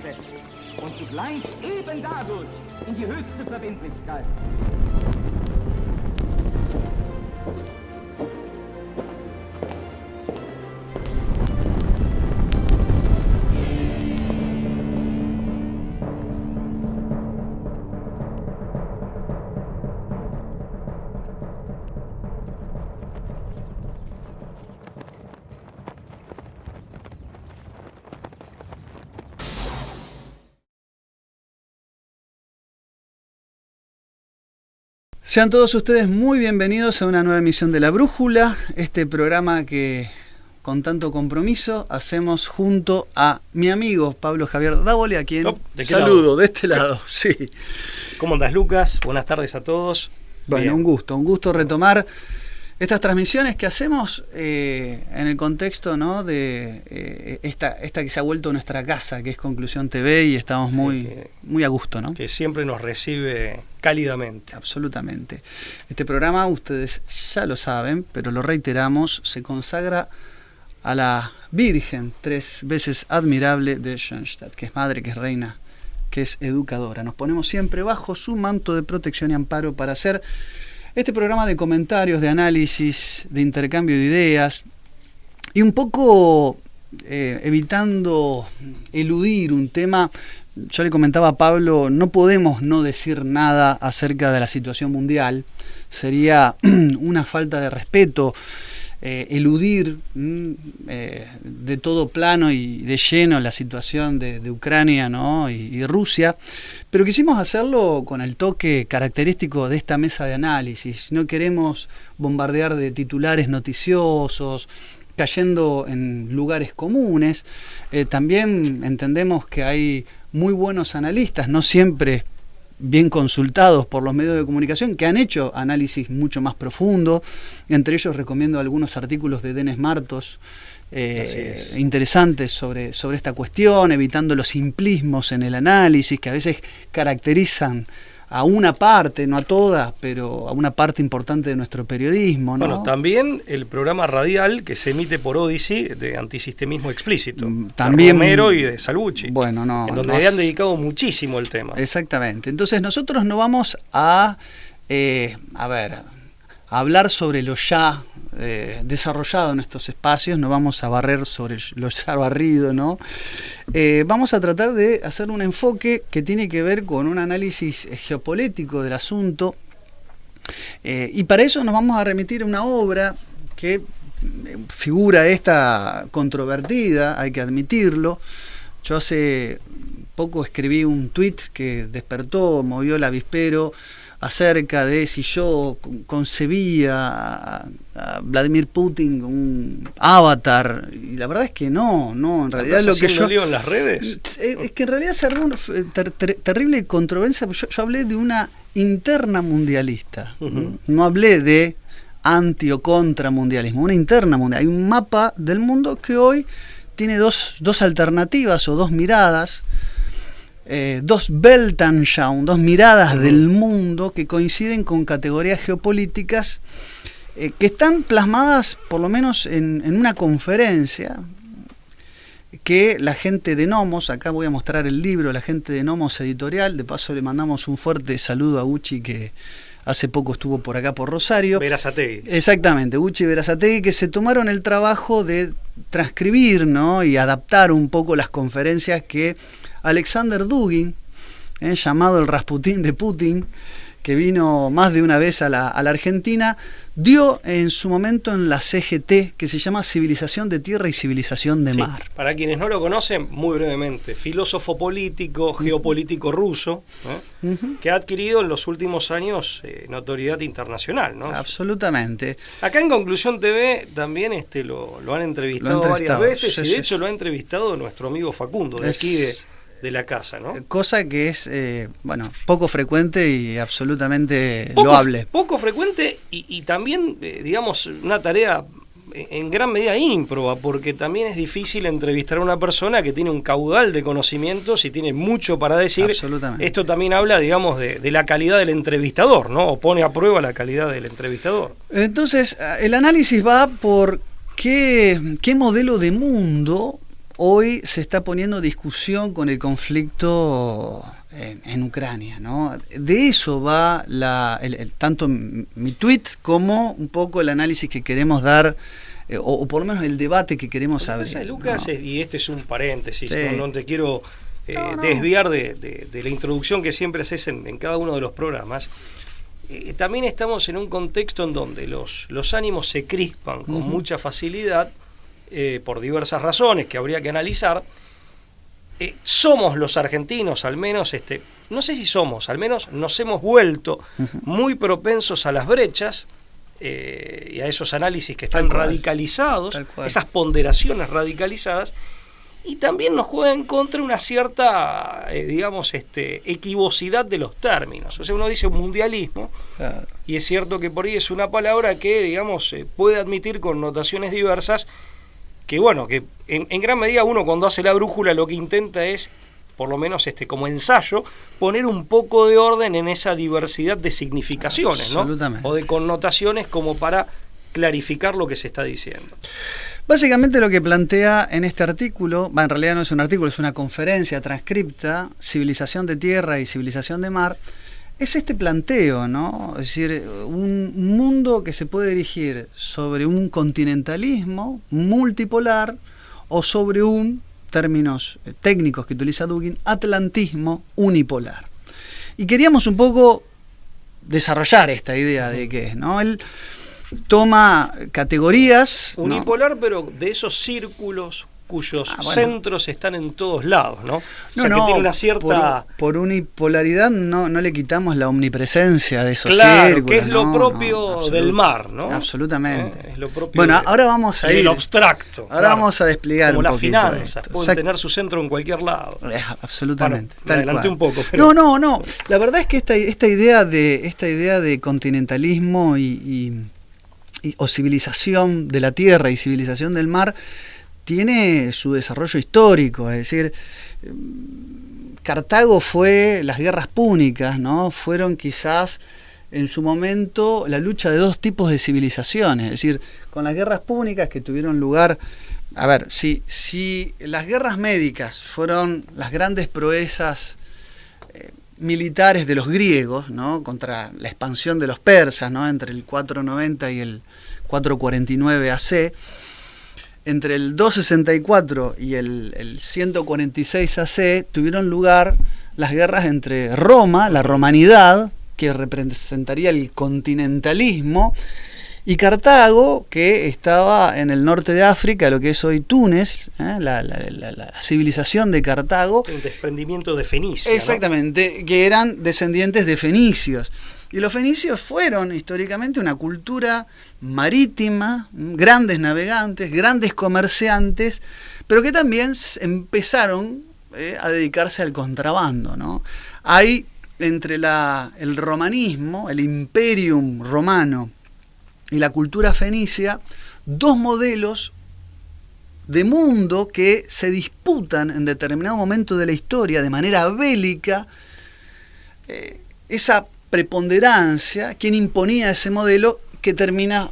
gesetzt und zugleich eben dadurch in die höchste Verbindlichkeit. Sean todos ustedes muy bienvenidos a una nueva emisión de La Brújula, este programa que con tanto compromiso hacemos junto a mi amigo Pablo Javier Dávole, a quien saludo de este lado. Sí. ¿Cómo andas, Lucas? Buenas tardes a todos. Bueno, Bien. un gusto retomar estas transmisiones que hacemos en el contexto, ¿no?, de esta que se ha vuelto nuestra casa, que es Conclusión TV, y estamos muy a gusto, ¿no? Que siempre nos recibe cálidamente. Absolutamente. Este programa, ustedes ya lo saben, pero lo reiteramos, se consagra a la Virgen, 3 veces admirable, de Schoenstatt, que es madre, que es reina, que es educadora. Nos ponemos siempre bajo su manto de protección y amparo para hacer este programa de comentarios, de análisis, de intercambio de ideas, y un poco evitando eludir un tema. Yo le comentaba a Pablo, no podemos no decir nada acerca de la situación mundial. Sería una falta de respeto eludir de todo plano y de lleno la situación de Ucrania, ¿no?, y Rusia, pero quisimos hacerlo con el toque característico de esta mesa de análisis. No queremos bombardear de titulares noticiosos, cayendo en lugares comunes. También entendemos que hay muy buenos analistas, no siempre bien consultados por los medios de comunicación, que han hecho análisis mucho más profundo. Entre ellos recomiendo algunos artículos de Denis Martos interesantes sobre esta cuestión, evitando los simplismos en el análisis que a veces caracterizan a una parte, no a toda, pero a una parte importante de nuestro periodismo, ¿no? Bueno, también el programa radial que se emite por Odyssey de Antisistemismo Explícito, también, de Romero y de Salvucci, bueno, no, en donde le han dedicado muchísimo el tema. Exactamente. Entonces nosotros no vamos a hablar sobre lo ya desarrollado en estos espacios, no vamos a barrer sobre lo ya barrido, ¿no? Vamos a tratar de hacer un enfoque que tiene que ver con un análisis geopolítico del asunto, y para eso nos vamos a remitir a una obra que figura esta controvertida, hay que admitirlo. Yo hace poco escribí un tuit que despertó, movió el avispero, acerca de si yo concebía a Vladimir Putin un avatar, y la verdad es que no, en realidad lo que yo lío en las redes. Es que en realidad se armó una terrible controversia. Yo hablé de una interna mundialista, no hablé de anti o contra mundialismo, una interna mundial. Hay un mapa del mundo que hoy tiene dos alternativas o dos miradas. Dos Weltanschauung, dos miradas del mundo que coinciden con categorías geopolíticas que están plasmadas por lo menos en una conferencia que la gente de Nomos, acá voy a mostrar el libro, la gente de Nomos Editorial, de paso le mandamos un fuerte saludo a Uchi, que hace poco estuvo por acá por Rosario. Berazategui. Exactamente, Uchi y Berazategui, que se tomaron el trabajo de transcribir, ¿no?, y adaptar un poco las conferencias que Alexander Dugin, llamado el Rasputín de Putin, que vino más de una vez a la Argentina, dio en su momento en la CGT, que se llama Civilización de Tierra y Civilización de Mar. Para quienes no lo conocen, muy brevemente, filósofo político, geopolítico ruso, que ha adquirido en los últimos años notoriedad internacional, ¿no? Absolutamente. Acá en Conclusión TV también lo han entrevistado varias veces, y de hecho lo ha entrevistado nuestro amigo Facundo, de aquí de la casa, ¿no? Cosa que es, poco frecuente y absolutamente loable. Poco frecuente y también, digamos, una tarea en gran medida ímproba, porque también es difícil entrevistar a una persona que tiene un caudal de conocimientos y tiene mucho para decir. Absolutamente. Esto también habla, digamos, de la calidad del entrevistador, ¿no? O pone a prueba la calidad del entrevistador. Entonces, el análisis va por qué modelo de mundo hoy se está poniendo discusión con el conflicto en Ucrania, ¿no? De eso va tanto mi tweet como un poco el análisis que queremos dar, o por lo menos el debate que queremos abrir. Lucas, ¿no? y este es un paréntesis, Sí. no te quiero desviar de la introducción que siempre haces en cada uno de los programas. También estamos en un contexto en donde los ánimos se crispan con mucha facilidad por diversas razones que habría que analizar. Somos los argentinos, al menos, no sé si somos, al menos nos hemos vuelto muy propensos a las brechas y a esos análisis que están radicalizados, esas ponderaciones radicalizadas, y también nos juega en contra una cierta, equivocidad de los términos. O sea, uno dice mundialismo, claro, y es cierto que por ahí es una palabra que, puede admitir connotaciones diversas, que bueno, que en gran medida uno cuando hace la brújula lo que intenta es, por lo menos como ensayo, poner un poco de orden en esa diversidad de significaciones, ¿no? O de connotaciones, como para clarificar lo que se está diciendo. Básicamente lo que plantea en este artículo, en realidad no es un artículo, es una conferencia transcripta, Civilización de Tierra y Civilización de Mar, es este planteo, ¿no? Es decir, un mundo que se puede erigir sobre un continentalismo multipolar o sobre un, términos técnicos que utiliza Dugin, atlantismo unipolar. Y queríamos un poco desarrollar esta idea de qué es, ¿no? Él toma categorías... Unipolar, ¿no? Pero de esos círculos cuyos centros están en todos lados, ¿no? O sea, que tiene una cierta... Por unipolaridad no le quitamos la omnipresencia de esos Claro, círculos. que es lo propio del mar, ¿no? Absolutamente. Es lo propio. Bueno, ahora vamos a ir... El abstracto. Ahora vamos a desplegar como un poquito las finanzas, esto. pueden tener su centro en cualquier lado. Absolutamente. Bueno, me adelanté un poco. Pero... No. La verdad es que esta idea de continentalismo o civilización de la tierra y civilización del mar tiene su desarrollo histórico. Es decir, Cartago fue, las guerras púnicas, ¿no? Fueron quizás en su momento la lucha de dos tipos de civilizaciones. Es decir, con las guerras púnicas que tuvieron lugar, a ver, si las guerras médicas fueron las grandes proezas militares de los griegos, ¿no? Contra la expansión de los persas, ¿no? Entre el 490 y el 449 AC, entre el 264 y el 146 AC tuvieron lugar las guerras entre Roma, la romanidad, que representaría el continentalismo, y Cartago, que estaba en el norte de África, lo que es hoy Túnez, la civilización de Cartago. Un desprendimiento de Fenicia. Exactamente, ¿no? Que eran descendientes de fenicios. Y los fenicios fueron históricamente una cultura marítima, grandes navegantes, grandes comerciantes, pero que también empezaron a dedicarse al contrabando, ¿no? Hay entre el romanismo, el imperium romano y la cultura fenicia, dos modelos de mundo que se disputan en determinado momento de la historia de manera bélica. Esa preponderancia, quien imponía ese modelo, que termina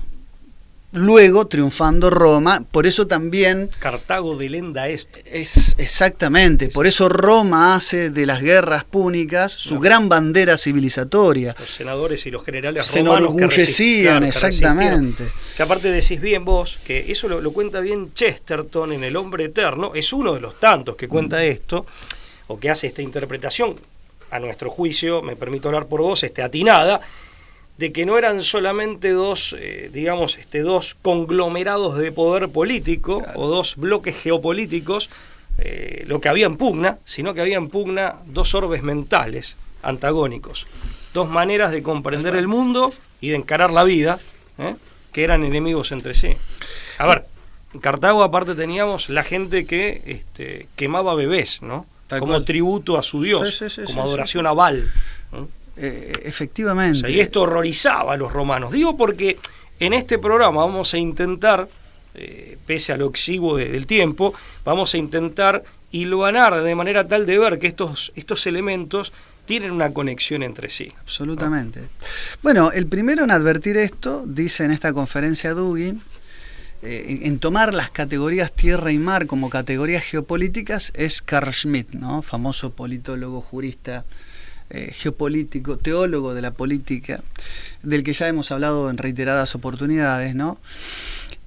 luego triunfando Roma. Por eso también Cartago delenda esto. Exactamente, por eso Roma hace de las guerras púnicas su gran bandera civilizatoria. Los senadores y los generales se romanos enorgullecían, exactamente. Que aparte decís bien vos, que eso lo cuenta bien Chesterton en El Hombre Eterno, es uno de los tantos que cuenta esto, o que hace esta interpretación, a nuestro juicio, me permito hablar por vos, atinada, de que no eran solamente dos conglomerados de poder político, claro, o dos bloques geopolíticos, lo que había en pugna, sino que había en pugna dos orbes mentales antagónicos, dos maneras de comprender el mundo y de encarar la vida, que eran enemigos entre sí. A ver, en Cartago aparte teníamos la gente que quemaba bebés, ¿no? Como tributo a su dios, como adoración a Baal, ¿no? Efectivamente. O sea, y esto horrorizaba a los romanos. Digo porque en este programa vamos a intentar, pese a lo exiguo del tiempo, vamos a intentar hilvanar de manera tal de ver que estos elementos tienen una conexión entre sí. Absolutamente. ¿No? Bueno, el primero en advertir esto, dice en esta conferencia Dugin, en tomar las categorías tierra y mar como categorías geopolíticas es Carl Schmitt, ¿no? Famoso politólogo, jurista, geopolítico, teólogo de la política, del que ya hemos hablado en reiteradas oportunidades, ¿no?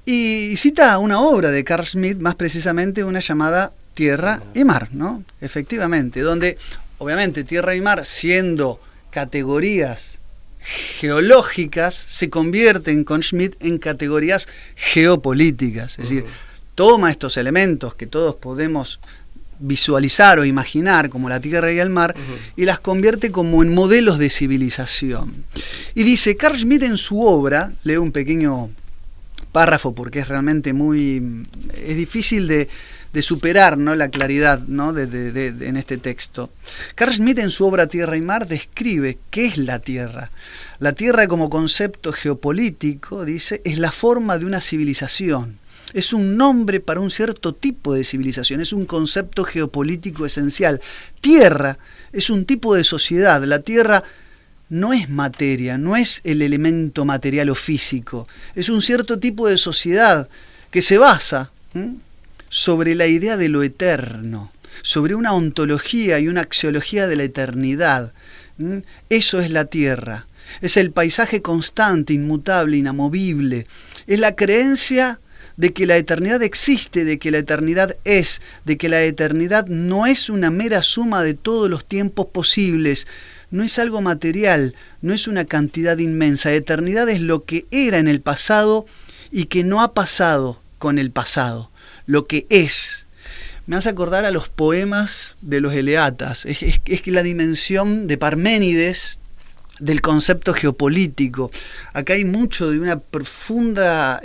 Y cita una obra de Carl Schmitt, más precisamente una llamada Tierra y Mar, ¿no? Efectivamente, donde obviamente tierra y mar, siendo categorías geológicas, se convierten con Schmitt en categorías geopolíticas. Es decir, toma estos elementos que todos podemos visualizar o imaginar, como la tierra y el mar, y las convierte como en modelos de civilización. Y dice, Carl Schmitt en su obra, leo un pequeño párrafo porque es realmente es difícil de superar, ¿no?, la claridad, ¿no?, en este texto. Carl Schmitt en su obra Tierra y Mar describe qué es la Tierra. La Tierra como concepto geopolítico, dice, es la forma de una civilización. Es un nombre para un cierto tipo de civilización, es un concepto geopolítico esencial. Tierra es un tipo de sociedad. La Tierra no es materia, no es el elemento material o físico. Es un cierto tipo de sociedad que se basa sobre la idea de lo eterno, sobre una ontología y una axiología de la eternidad. Eso es la Tierra. Es el paisaje constante, inmutable, inamovible. Es la creencia de que la eternidad existe, de que la eternidad es, de que la eternidad no es una mera suma de todos los tiempos posibles, no es algo material, no es una cantidad inmensa. Eternidad es lo que era en el pasado y que no ha pasado con el pasado, lo que es. Me hace acordar a los poemas de los Eleatas. Es que la dimensión de Parménides del concepto geopolítico. Acá hay mucho de una profunda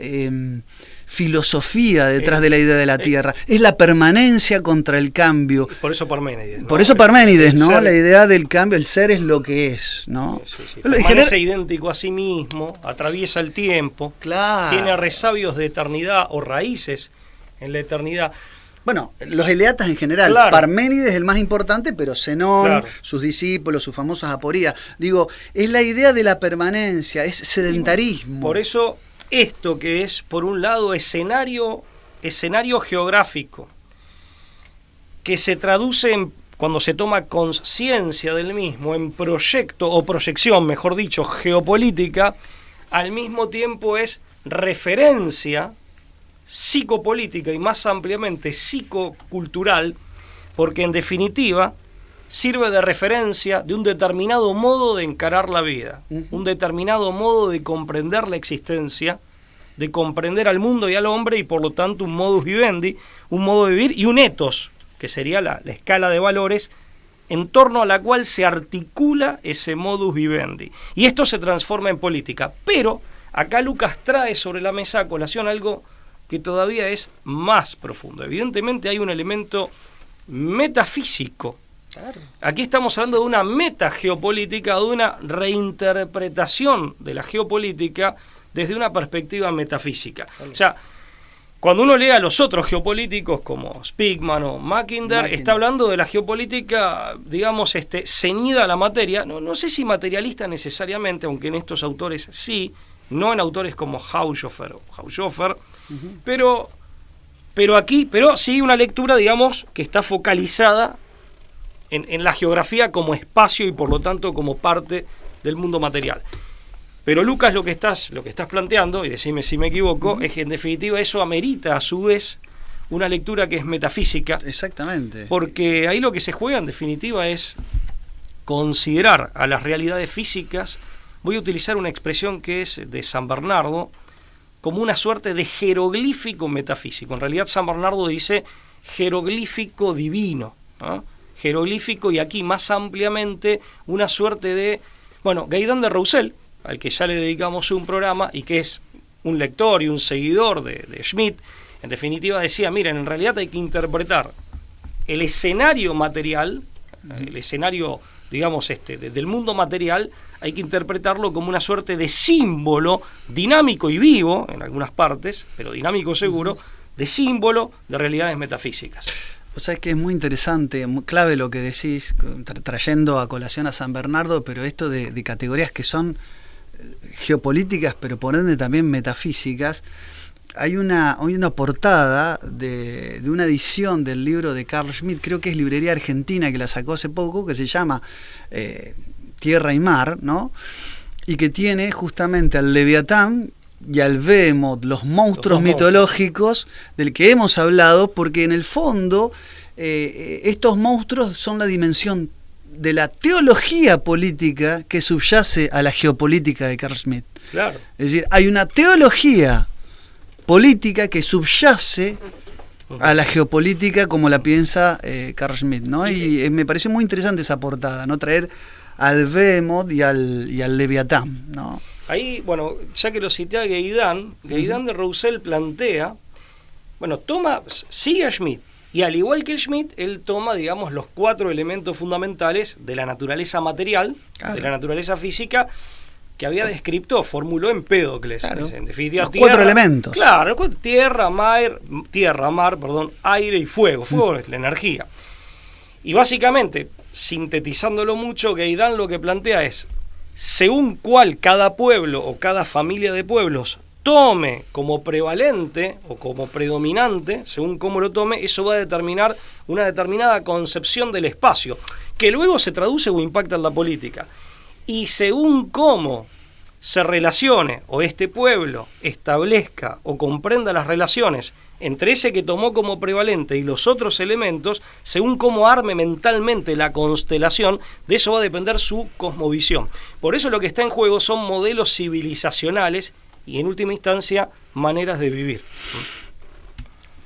filosofía detrás de la idea de la Tierra. Es la permanencia contra el cambio. Por eso Parménides, ¿no? Por eso Parménides, ¿no? Ser, la idea del cambio, el ser es lo que es, ¿no? Sí. Permanece idéntico a sí mismo, atraviesa el tiempo, claro, tiene resabios de eternidad o raíces en la eternidad. Bueno, los Eleatas en general, claro. Parménides es el más importante, pero Zenón, claro, sus discípulos, sus famosas aporías. Digo, es la idea de la permanencia, es sedentarismo. Por eso, esto que es, por un lado, escenario geográfico, que se traduce en, cuando se toma conciencia del mismo, en proyecto o proyección, mejor dicho, geopolítica, al mismo tiempo es referencia psicopolítica y más ampliamente psicocultural, porque en definitiva sirve de referencia de un determinado modo de encarar la vida, un determinado modo de comprender la existencia, de comprender al mundo y al hombre, y por lo tanto un modus vivendi, un modo de vivir y un ethos, que sería la escala de valores en torno a la cual se articula ese modus vivendi. Y esto se transforma en política. Pero acá Lucas trae sobre la mesa a colación algo que todavía es más profundo. Evidentemente hay un elemento metafísico. Claro. Aquí estamos hablando de una metageopolítica, de una reinterpretación de la geopolítica desde una perspectiva metafísica. Claro. O sea, cuando uno lee a los otros geopolíticos como Spigman o Mackinder, está hablando de la geopolítica, digamos, ceñida a la materia. No sé si materialista necesariamente, aunque en estos autores sí, no en autores como Haushofer, pero sí una lectura, digamos, que está focalizada en la geografía como espacio y por lo tanto como parte del mundo material. Pero Lucas, lo que estás planteando, y decime si me equivoco, es que en definitiva eso amerita a su vez una lectura que es metafísica. Exactamente. Porque ahí lo que se juega en definitiva es considerar a las realidades físicas. Voy a utilizar una expresión que es de San Bernardo, como una suerte de jeroglífico metafísico. En realidad San Bernardo dice jeroglífico divino, ¿no? Jeroglífico, y aquí más ampliamente una suerte de, Gaidán de Roussel, al que ya le dedicamos un programa y que es un lector y un seguidor de Schmitt, en definitiva decía, miren, en realidad hay que interpretar el escenario material, el escenario, digamos, del mundo material, hay que interpretarlo como una suerte de símbolo dinámico y vivo, en algunas partes, pero dinámico seguro, de símbolo de realidades metafísicas. O sea, es que es muy interesante, muy clave lo que decís, trayendo a colación a San Bernardo, pero esto de categorías que son geopolíticas, pero por ende también metafísicas. hay una portada de una edición del libro de Carl Schmitt, creo que es Librería Argentina, que la sacó hace poco, que se llama Tierra y Mar, ¿no? Y que tiene justamente al Leviatán y al Behemoth, los monstruos mitológicos del que hemos hablado, porque en el fondo estos monstruos son la dimensión de la teología política que subyace a la geopolítica de Carl Schmitt. Claro. Es decir, hay una teología política que subyace a la geopolítica como la piensa Carl Schmitt, ¿no? Y me pareció muy interesante esa portada, ¿no? Traer al Behemoth y al Leviatán, ¿no? Ahí, bueno, ya que lo cité a Guédin de Roussel plantea, bueno, sigue a Schmitt, y al igual que el Schmitt, él toma, digamos, los 4 elementos fundamentales de la naturaleza material, de la naturaleza física, que había descrito, formuló Empédocles. Claro. En definitiva, los 4 elementos. Claro, tierra, mar, aire y fuego. Fuego es la energía. Y básicamente, sintetizándolo mucho, Guédin lo que plantea es, según cuál cada pueblo o cada familia de pueblos tome como prevalente o como predominante, según cómo lo tome, eso va a determinar una determinada concepción del espacio, que luego se traduce o impacta en la política. Y según cómo se relacione o este pueblo establezca o comprenda las relaciones entre ese que tomó como prevalente y los otros elementos, según cómo arme mentalmente la constelación, de eso va a depender su cosmovisión. Por eso lo que está en juego son modelos civilizacionales y, en última instancia, maneras de vivir.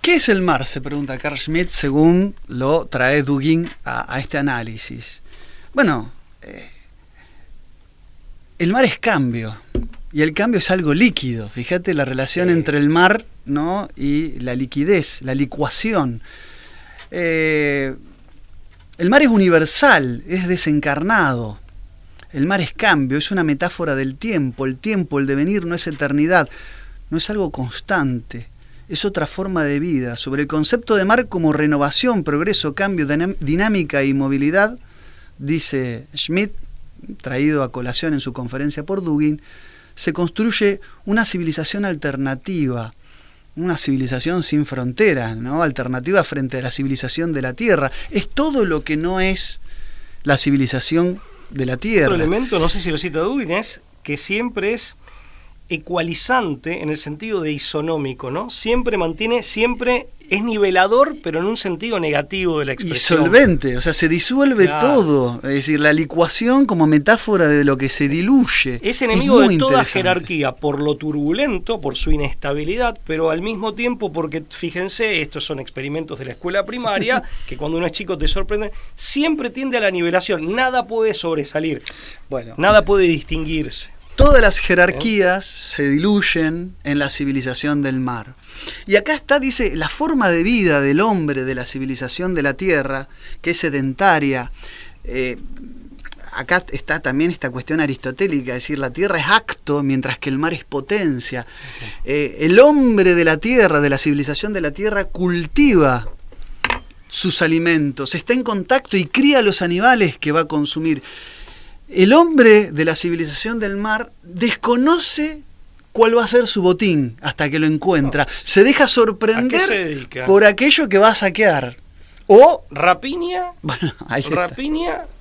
¿Qué es el mar?, se pregunta Carl Schmitt, según lo trae Dugin a este análisis. Bueno, el mar es cambio, y el cambio es algo líquido. Fíjate la relación entre el mar, ¿no?, y la liquidez, la licuación. El mar es universal, es desencarnado. El mar es cambio, es una metáfora del tiempo. El tiempo, el devenir, no es eternidad, no es algo constante, es otra forma de vida. Sobre el concepto de mar como renovación, progreso, cambio, dinámica y movilidad, dice Schmitt, traído a colación en su conferencia por Dugin, se construye una civilización alternativa, una civilización sin fronteras, ¿no?, alternativa frente a la civilización de la Tierra. Es todo lo que no es la civilización de la Tierra. Otro elemento, no sé si lo cita Dugin, es que siempre es ecualizante en el sentido de isonómico, ¿no? Siempre es nivelador, pero en un sentido negativo de la expresión. Y solvente, o sea, se disuelve todo. Es decir, la licuación como metáfora de lo que se diluye. Es enemigo de toda jerarquía, por lo turbulento, por su inestabilidad, pero al mismo tiempo porque, fíjense, estos son experimentos de la escuela primaria, que cuando uno es chico te sorprende, siempre tiende a la nivelación. Nada puede sobresalir, nada puede distinguirse. Todas las jerarquías se diluyen en la civilización del mar. Y acá está, dice, la forma de vida del hombre de la civilización de la Tierra, que es sedentaria. Acá está también esta cuestión aristotélica, es decir, la Tierra es acto mientras que el mar es potencia. El hombre de la Tierra, de la civilización de la Tierra, cultiva sus alimentos, está en contacto y cría los animales que va a consumir. El hombre de la civilización del mar desconoce cuál va a ser su botín hasta que lo encuentra. Se deja sorprender. ¿A qué se dedica? Por aquello que va a saquear. O rapiña, bueno,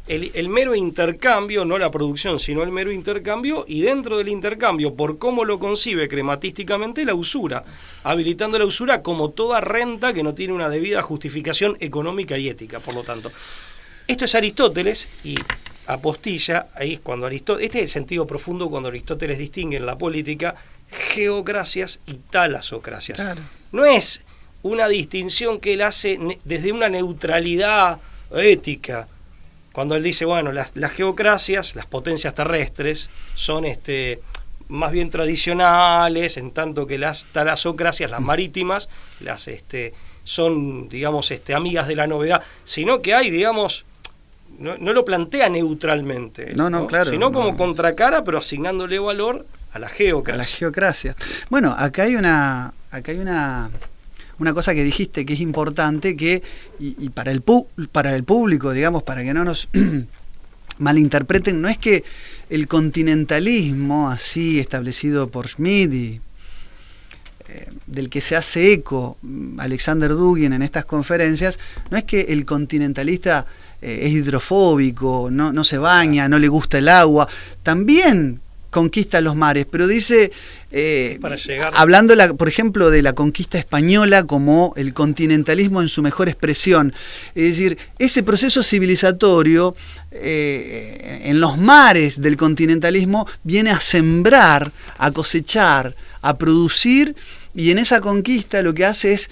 el mero intercambio, no la producción, sino el mero intercambio, y dentro del intercambio, por cómo lo concibe crematísticamente, la usura, habilitando la usura como toda renta que no tiene una debida justificación económica y ética, por lo tanto. Esto es Aristóteles, y apostilla, ahí es cuando Aristóteles, este es el sentido profundo cuando Aristóteles distingue en la política geocracias y talasocracias. Claro. No es una distinción que él hace desde una neutralidad ética, cuando él dice, bueno, las geocracias, las potencias terrestres, son más bien tradicionales, en tanto que las talasocracias, las marítimas, son, digamos, amigas de la novedad, sino que hay, digamos, no lo plantea neutralmente, no, claro, sino como contracara, pero asignándole valor a la geocracia. A la geocracia. Bueno, acá hay una cosa que dijiste que es importante, que y para el público, digamos, para que no nos malinterpreten, no es que el continentalismo así establecido por Schmitt y del que se hace eco Alexander Dugin en estas conferencias, no es que el continentalista es hidrofóbico, no se baña, no le gusta el agua, también conquista los mares, pero dice, para llegar... hablando por ejemplo de la conquista española como el continentalismo en su mejor expresión, es decir, ese proceso civilizatorio en los mares del continentalismo viene a sembrar, a cosechar, a producir, y en esa conquista lo que hace es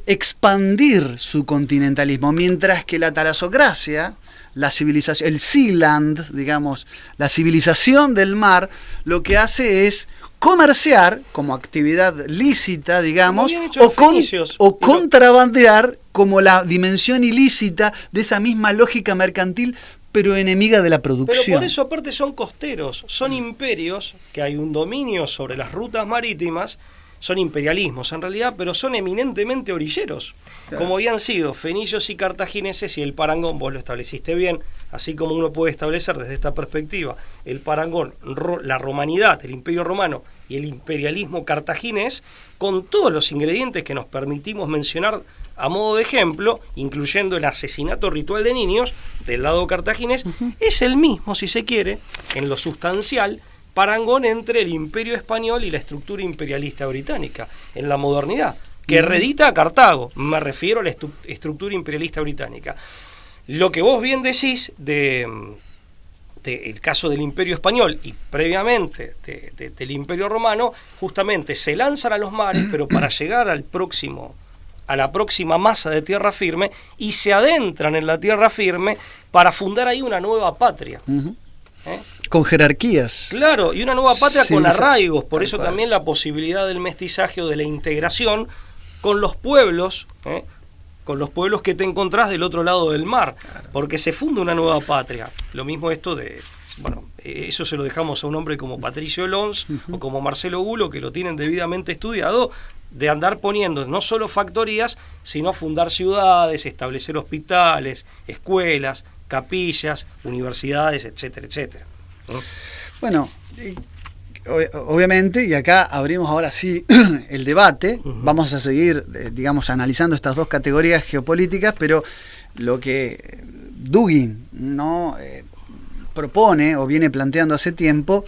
expandir su continentalismo, mientras que la talasocracia, la civilización, el Sealand, digamos, la civilización del mar, lo que hace es comerciar como actividad lícita, digamos, o contrabandear como la dimensión ilícita de esa misma lógica mercantil, pero enemiga de la producción. Pero por eso aparte son costeros, son imperios, que hay un dominio sobre las rutas marítimas, son imperialismos en realidad, pero son eminentemente orilleros, claro, como habían sido fenicios y cartagineses, y el parangón, vos lo estableciste bien, así como uno puede establecer desde esta perspectiva el parangón, la romanidad, el imperio romano y el imperialismo cartaginés, con todos los ingredientes que nos permitimos mencionar a modo de ejemplo, incluyendo el asesinato ritual de niños del lado cartaginés, es el mismo, si se quiere, en lo sustancial, parangón entre el imperio español y la estructura imperialista británica en la modernidad, que heredita a Cartago, me refiero a la estructura imperialista británica. Lo que vos bien decís del caso del imperio español y previamente del imperio romano, justamente se lanzan a los mares, pero para llegar a la próxima masa de tierra firme, y se adentran en la tierra firme para fundar ahí una nueva patria. Con jerarquías. Claro, y una nueva patria con arraigos, por eso también la posibilidad del mestizaje o de la integración con los pueblos que te encontrás del otro lado del mar, porque se funda una nueva patria. Lo mismo esto eso se lo dejamos a un hombre como Patricio Lons o como Marcelo Gulo, que lo tienen debidamente estudiado, de andar poniendo no solo factorías, sino fundar ciudades, establecer hospitales, escuelas, capillas, universidades, etcétera, etcétera. Bueno, obviamente, y acá abrimos ahora sí el debate, vamos a seguir, digamos, analizando estas dos categorías geopolíticas, pero lo que Dugin propone o viene planteando hace tiempo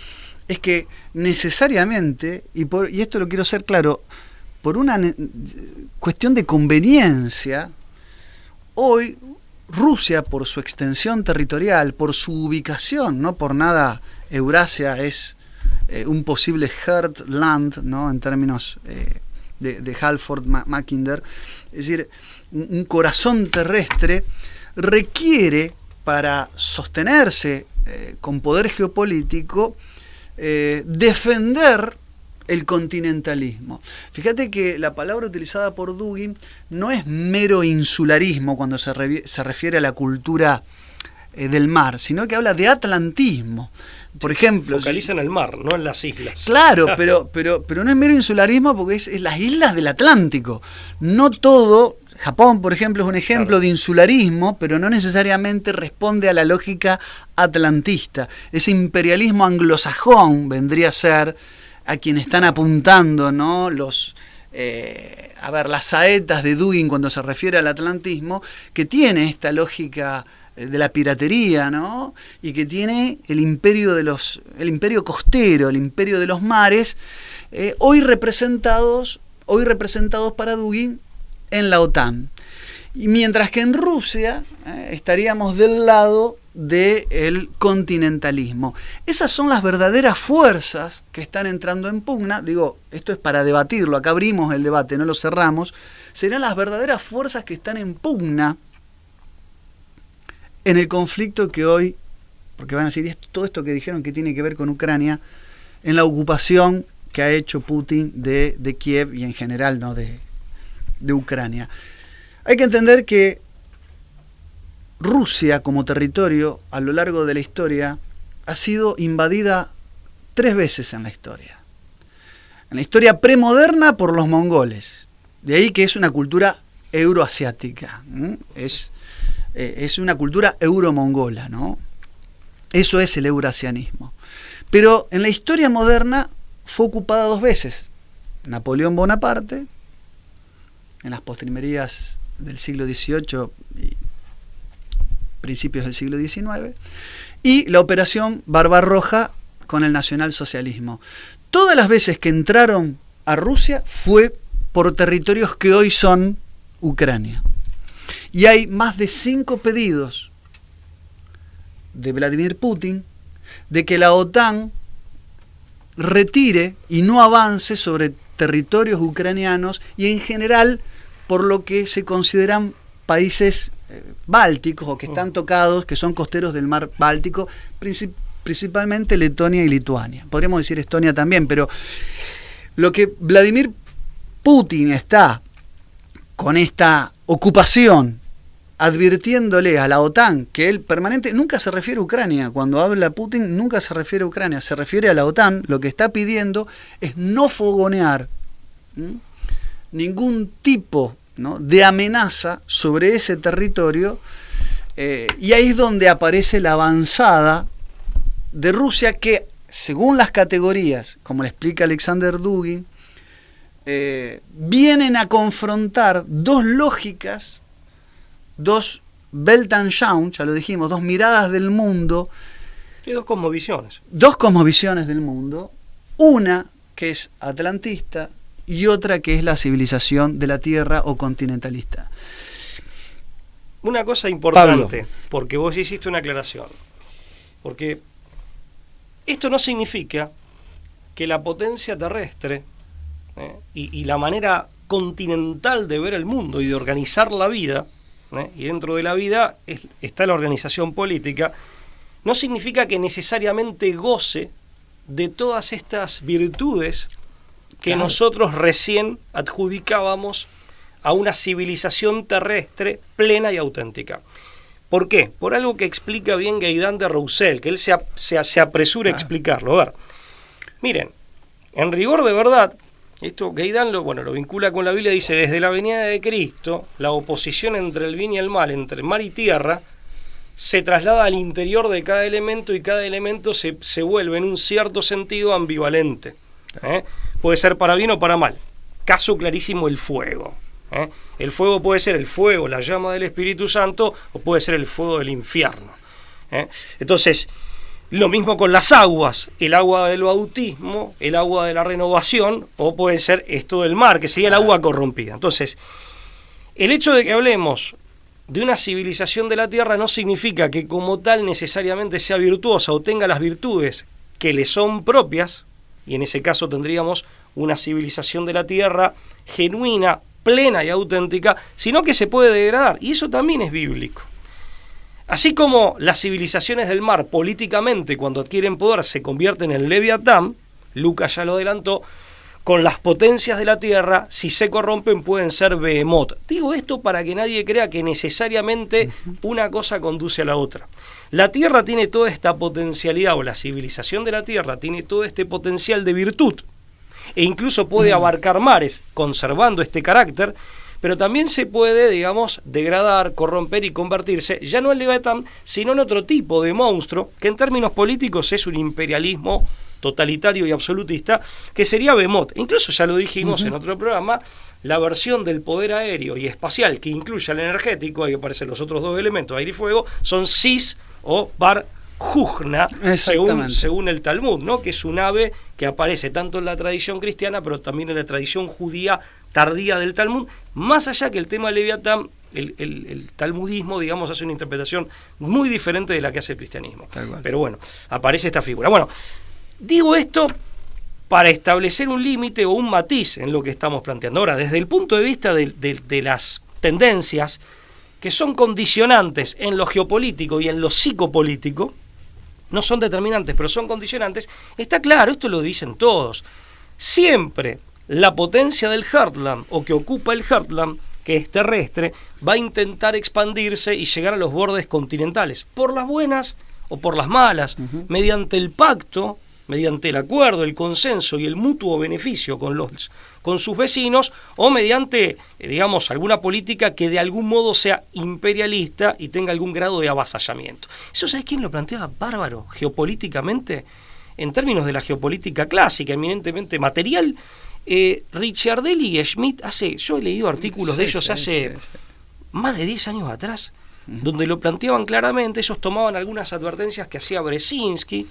es que necesariamente, y esto lo quiero ser claro, por una cuestión de conveniencia, hoy Rusia, por su extensión territorial, por su ubicación, no por nada Eurasia es un posible heartland, ¿no?, en términos de Halford Mackinder, es decir, un corazón terrestre, requiere para sostenerse con poder geopolítico defender el continentalismo. Fíjate que la palabra utilizada por Dugin no es mero insularismo cuando se refiere a la cultura del mar, sino que habla de atlantismo. Por ejemplo, focaliza en el mar, no en las islas. Claro, pero no es mero insularismo porque es las islas del Atlántico. No todo, Japón, por ejemplo, es un ejemplo de insularismo, pero no necesariamente responde a la lógica atlantista. Ese imperialismo anglosajón vendría a ser a quien están apuntando, ¿no?, las saetas de Dugin cuando se refiere al atlantismo, que tiene esta lógica de la piratería, ¿no?, y que tiene el imperio costero, el imperio de los mares, hoy representados para Dugin en la OTAN. Y mientras que en Rusia estaríamos del lado del continentalismo. Esas son las verdaderas fuerzas que están entrando en pugna. Digo, esto es para debatirlo, acá abrimos el debate, no lo cerramos. Serán las verdaderas fuerzas que están en pugna en el conflicto que hoy, porque van a decir todo esto que dijeron que tiene que ver con Ucrania, en la ocupación que ha hecho Putin de Kiev y en general, ¿no?, de Ucrania. Hay que entender que Rusia como territorio a lo largo de la historia ha sido invadida 3 veces en la historia. En la historia premoderna por los mongoles, de ahí que es una cultura euroasiática, es una cultura euromongola, ¿no? Eso es el eurasianismo. Pero en la historia moderna fue ocupada 2 veces, Napoleón Bonaparte, en las postrimerías del siglo XVIII y principios del siglo XIX, y la Operación Barbarroja con el nacionalsocialismo. Todas las veces que entraron a Rusia fue por territorios que hoy son Ucrania. Y hay más de 5 pedidos de Vladimir Putin de que la OTAN retire y no avance sobre territorios ucranianos y en general por lo que se consideran países bálticos o que están tocados, que son costeros del mar Báltico, principalmente Letonia y Lituania. Podríamos decir Estonia también, pero lo que Vladimir Putin está con esta ocupación advirtiéndole a la OTAN que él nunca se refiere a Ucrania, cuando habla Putin nunca se refiere a Ucrania, se refiere a la OTAN, lo que está pidiendo es no fogonear ningún tipo, ¿no?, de amenaza sobre ese territorio, y ahí es donde aparece la avanzada de Rusia que, según las categorías, como le explica Alexander Dugin, vienen a confrontar dos lógicas, dos Weltanschauung, ya lo dijimos, dos miradas del mundo. Y dos cosmovisiones. Dos cosmovisiones del mundo, una que es atlantista y otra que es la civilización de la Tierra o continentalista. Una cosa importante, Pablo, porque vos hiciste una aclaración, porque esto no significa que la potencia terrestre y la manera continental de ver el mundo y de organizar la vida, y dentro de la vida está la organización política, no significa que necesariamente goce de todas estas virtudes que claro, nosotros recién adjudicábamos a una civilización terrestre plena y auténtica. ¿Por qué? Por algo que explica bien Gaidán de Roussel, que él se apresura a explicarlo. A ver, miren, en rigor de verdad, esto Gaidán lo vincula con la Biblia, dice, desde la venida de Cristo, la oposición entre el bien y el mal, entre mar y tierra, se traslada al interior de cada elemento y cada elemento se vuelve en un cierto sentido ambivalente. Puede ser para bien o para mal. Caso clarísimo, el fuego. El fuego puede ser el fuego, la llama del Espíritu Santo, o puede ser el fuego del infierno. Entonces, lo mismo con las aguas, el agua del bautismo, el agua de la renovación, o puede ser esto del mar, que sería el agua corrompida. Entonces, el hecho de que hablemos de una civilización de la tierra no significa que como tal necesariamente sea virtuosa o tenga las virtudes que le son propias, y en ese caso tendríamos una civilización de la tierra genuina, plena y auténtica, sino que se puede degradar, y eso también es bíblico. Así como las civilizaciones del mar políticamente cuando adquieren poder se convierten en Leviatán, Lucas ya lo adelantó, con las potencias de la tierra, si se corrompen pueden ser Behemoth. Digo esto para que nadie crea que necesariamente una cosa conduce a la otra. La tierra tiene toda esta potencialidad, o la civilización de la tierra tiene todo este potencial de virtud, e incluso puede abarcar mares, conservando este carácter, pero también se puede, digamos, degradar, corromper y convertirse, ya no en Leviatán, sino en otro tipo de monstruo, que en términos políticos es un imperialismo totalitario y absolutista, que sería Behemoth. Incluso ya lo dijimos en otro programa, la versión del poder aéreo y espacial que incluye al energético, ahí aparecen los otros dos elementos, aire y fuego, son Sis o Bar Jujna, según el Talmud, ¿no?, que es un ave que aparece tanto en la tradición cristiana, pero también en la tradición judía tardía del Talmud, más allá que el tema de Leviatán, el talmudismo, digamos, hace una interpretación muy diferente de la que hace el cristianismo. Pero bueno, aparece esta figura. Bueno, digo esto para establecer un límite o un matiz en lo que estamos planteando. Ahora, desde el punto de vista de las tendencias que son condicionantes en lo geopolítico y en lo psicopolítico, no son determinantes, pero son condicionantes, está claro, esto lo dicen todos, siempre la potencia del Heartland, o que ocupa el Heartland, que es terrestre, va a intentar expandirse y llegar a los bordes continentales, por las buenas o por las malas, mediante el pacto, mediante el acuerdo, el consenso y el mutuo beneficio con sus vecinos, o mediante, digamos, alguna política que de algún modo sea imperialista y tenga algún grado de avasallamiento. ¿Eso sabes quién lo planteaba bárbaro geopolíticamente? En términos de la geopolítica clásica, eminentemente material, Ricciardelli y Schmidt yo he leído artículos de ellos hace más de 10 años atrás, donde lo planteaban claramente. Ellos tomaban algunas advertencias que hacía Brzezinski,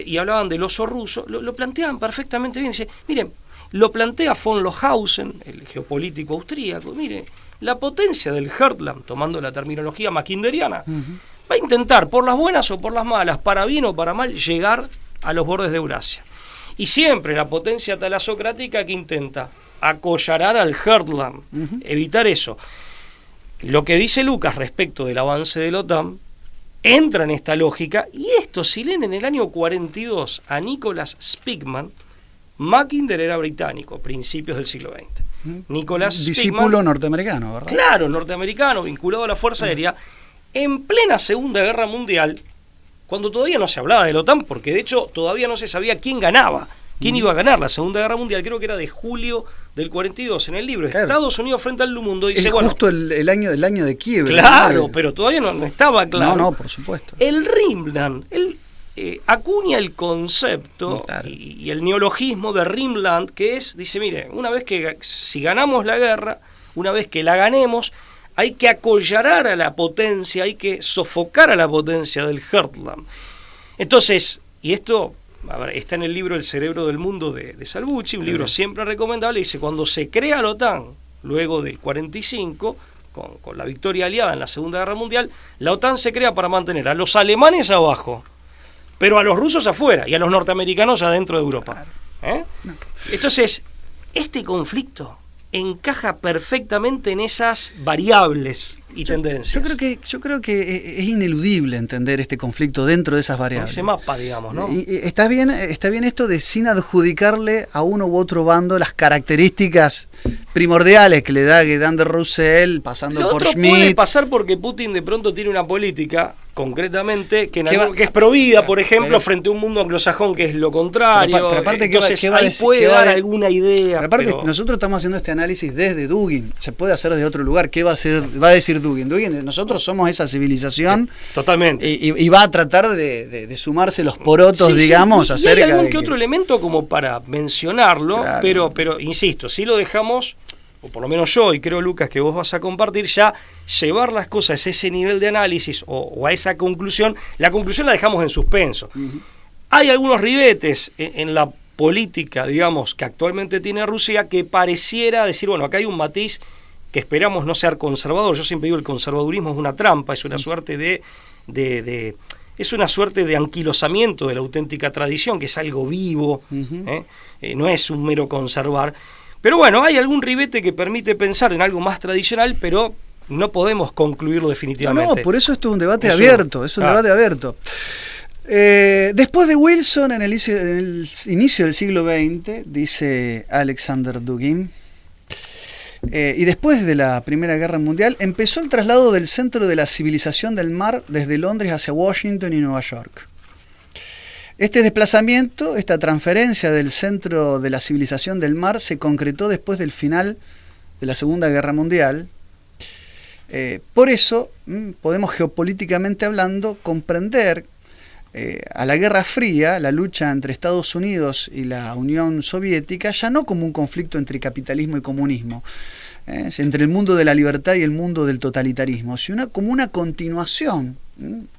y hablaban del oso ruso, lo planteaban perfectamente bien. Dice, miren, lo plantea von Lohausen, el geopolítico austríaco, mire, la potencia del Heartland, tomando la terminología mackinderiana, va a intentar, por las buenas o por las malas, para bien o para mal, llegar a los bordes de Eurasia. Y siempre la potencia talasocrática que intenta acollarar al Heartland, evitar eso. Lo que dice Lucas respecto del avance de la OTAN entra en esta lógica, y esto, si leen en el año 42 a Nicholas Spigman, Mackinder era británico, principios del siglo XX. Nicholas Spigman, discípulo norteamericano, ¿verdad? Claro, norteamericano, vinculado a la Fuerza Aérea, en plena Segunda Guerra Mundial, cuando todavía no se hablaba de la OTAN, porque de hecho todavía no se sabía quién ganaba, quién iba a ganar la Segunda Guerra Mundial. Creo que era de julio del 42 en el libro, claro. Estados Unidos frente al mundo, dice, justo el año de Kiev. Claro, ¿no? Pero todavía no estaba claro. No, por supuesto. El Rhineland, acuña el concepto, claro, y el neologismo de Rhineland, que es, dice, mire, una vez que, si ganamos la guerra, una vez que la ganemos, hay que acollarar a la potencia, hay que sofocar a la potencia del Heartland. Entonces, y esto está en el libro El cerebro del mundo de Salvucci, un libro siempre recomendable. Dice, cuando se crea la OTAN, luego del 45, con la victoria aliada en la Segunda Guerra Mundial, la OTAN se crea para mantener a los alemanes abajo, pero a los rusos afuera y a los norteamericanos adentro de Europa. Entonces, este conflicto encaja perfectamente en esas variables y tendencias. Yo creo que es ineludible entender este conflicto dentro de esas variables. Ese mapa, digamos, ¿no? Y está bien esto de sin adjudicarle a uno u otro bando las características primordiales que le da Guédin de Roussel, pasando por Schmidt. Puede pasar porque Putin de pronto tiene una política, concretamente, que es provida, por ejemplo, frente a un mundo anglosajón que es lo contrario. Pero aparte, entonces, ahí puede dar alguna idea. Pero aparte, nosotros estamos haciendo este análisis desde Dugin. Se puede hacer desde otro lugar. ¿Qué va a decir Dugin? Nosotros somos esa civilización. Totalmente. Y va a tratar de sumarse los porotos, digamos, acerca de... Hay algún que otro elemento como para mencionarlo, claro, pero insisto, si lo dejamos, o por lo menos yo, y creo, Lucas, que vos vas a compartir, ya llevar las cosas a ese nivel de análisis o a esa conclusión, la conclusión la dejamos en suspenso. Hay algunos ribetes en la política, digamos, que actualmente tiene Rusia, que pareciera decir, bueno, acá hay un matiz que esperamos no ser conservador. Yo siempre digo, el conservadurismo es una trampa, es una suerte es una suerte de anquilosamiento de la auténtica tradición, que es algo vivo, no es un mero conservar. Pero bueno, hay algún ribete que permite pensar en algo más tradicional, pero no podemos concluirlo definitivamente. No, por eso esto es un debate abierto, debate abierto. Después de Wilson, en el inicio del siglo XX, dice Alexander Dugin, y después de la Primera Guerra Mundial, empezó el traslado del centro de la civilización del mar desde Londres hacia Washington y Nueva York. Este desplazamiento, esta transferencia del centro de la civilización del mar se concretó después del final de la Segunda Guerra Mundial. Por eso podemos, geopolíticamente hablando, comprender a la Guerra Fría, la lucha entre Estados Unidos y la Unión Soviética, ya no como un conflicto entre capitalismo y comunismo, entre el mundo de la libertad y el mundo del totalitarismo, sino como una continuación,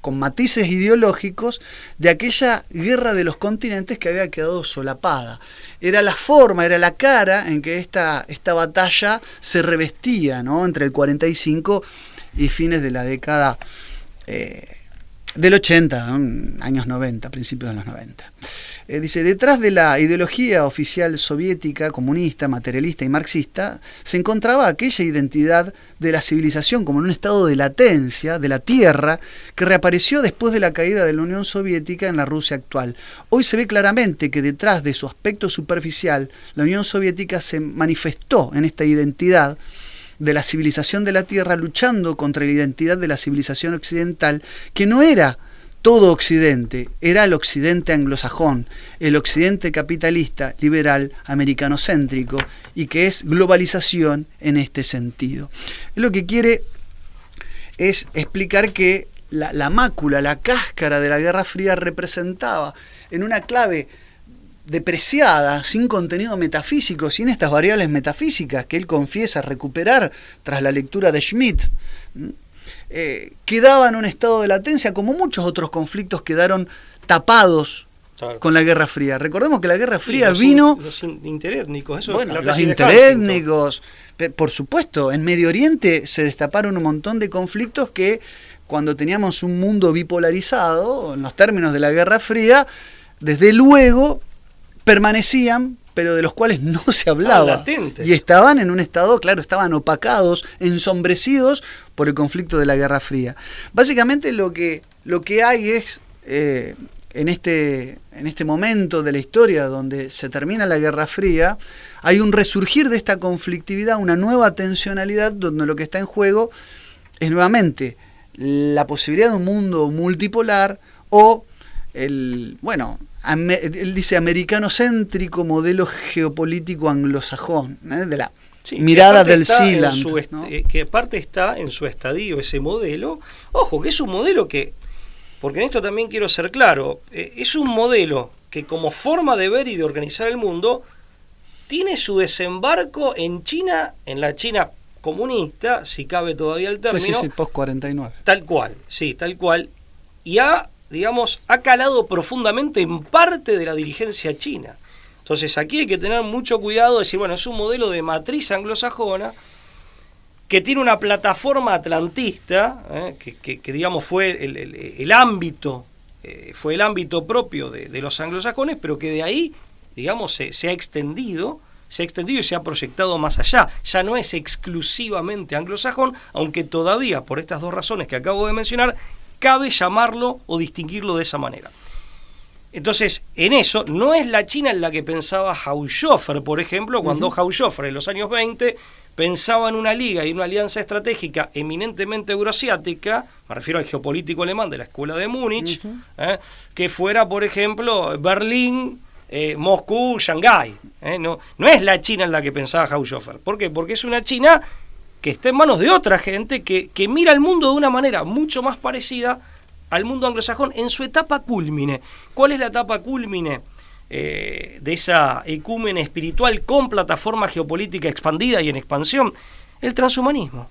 con matices ideológicos, de aquella guerra de los continentes que había quedado solapada. Era la forma, era la cara en que esta batalla se revestía, ¿no?, entre el 45 y fines de la década del 80, años 90, principios de los 90. Dice, detrás de la ideología oficial soviética, comunista, materialista y marxista, se encontraba aquella identidad de la civilización como en un estado de latencia, de la tierra, que reapareció después de la caída de la Unión Soviética en la Rusia actual. Hoy se ve claramente que detrás de su aspecto superficial, la Unión Soviética se manifestó en esta identidad de la civilización de la tierra, luchando contra la identidad de la civilización occidental, que no era todo Occidente, era el Occidente anglosajón, el Occidente capitalista, liberal, americanocéntrico, y que es globalización en este sentido. Lo que quiere es explicar que la mácula, la cáscara de la Guerra Fría representaba, en una clave depreciada, sin contenido metafísico, sin estas variables metafísicas que él confiesa recuperar tras la lectura de Schmitt, quedaba en un estado de latencia, como muchos otros conflictos quedaron tapados con la Guerra Fría. Recordemos que la Guerra Fría vino... Los interétnicos, eso bueno, los interétnicos, por supuesto, en Medio Oriente se destaparon un montón de conflictos que cuando teníamos un mundo bipolarizado, en los términos de la Guerra Fría, desde luego permanecían, pero de los cuales no se hablaba. Y estaban en un estado, claro, estaban opacados, ensombrecidos por el conflicto de la Guerra Fría. Básicamente lo que hay es, en este momento de la historia donde se termina la Guerra Fría, hay un resurgir de esta conflictividad, una nueva tensionalidad donde lo que está en juego es nuevamente la posibilidad de un mundo multipolar o él dice americano-céntrico modelo geopolítico anglosajón, de la mirada del Sealand, ¿no? Que aparte está en su estadio ese modelo, ojo, que es un modelo que, porque en esto también quiero ser claro, es un modelo que como forma de ver y de organizar el mundo, tiene su desembarco en China, en la China comunista, si cabe todavía el término. Sí, post 49. Tal cual, y ha calado profundamente en parte de la dirigencia china. Entonces aquí hay que tener mucho cuidado de decir, bueno, es un modelo de matriz anglosajona que tiene una plataforma atlantista, que digamos fue el ámbito, fue el ámbito propio de los anglosajones, pero que de ahí, digamos, se ha extendido y se ha proyectado más allá. Ya no es exclusivamente anglosajón, aunque todavía, por estas dos razones que acabo de mencionar, cabe llamarlo o distinguirlo de esa manera. Entonces, en eso, no es la China en la que pensaba Haushofer, por ejemplo, cuando Haushofer en los años 20 pensaba en una liga y una alianza estratégica eminentemente euroasiática, me refiero al geopolítico alemán de la Escuela de Múnich, que fuera, por ejemplo, Berlín, Moscú, Shanghái. No es la China en la que pensaba Haushofer. ¿Por qué? Porque es una China que está en manos de otra gente que mira el mundo de una manera mucho más parecida al mundo anglosajón en su etapa cúlmine. ¿Cuál es la etapa cúlmine de esa ecúmene espiritual con plataforma geopolítica expandida y en expansión? El transhumanismo.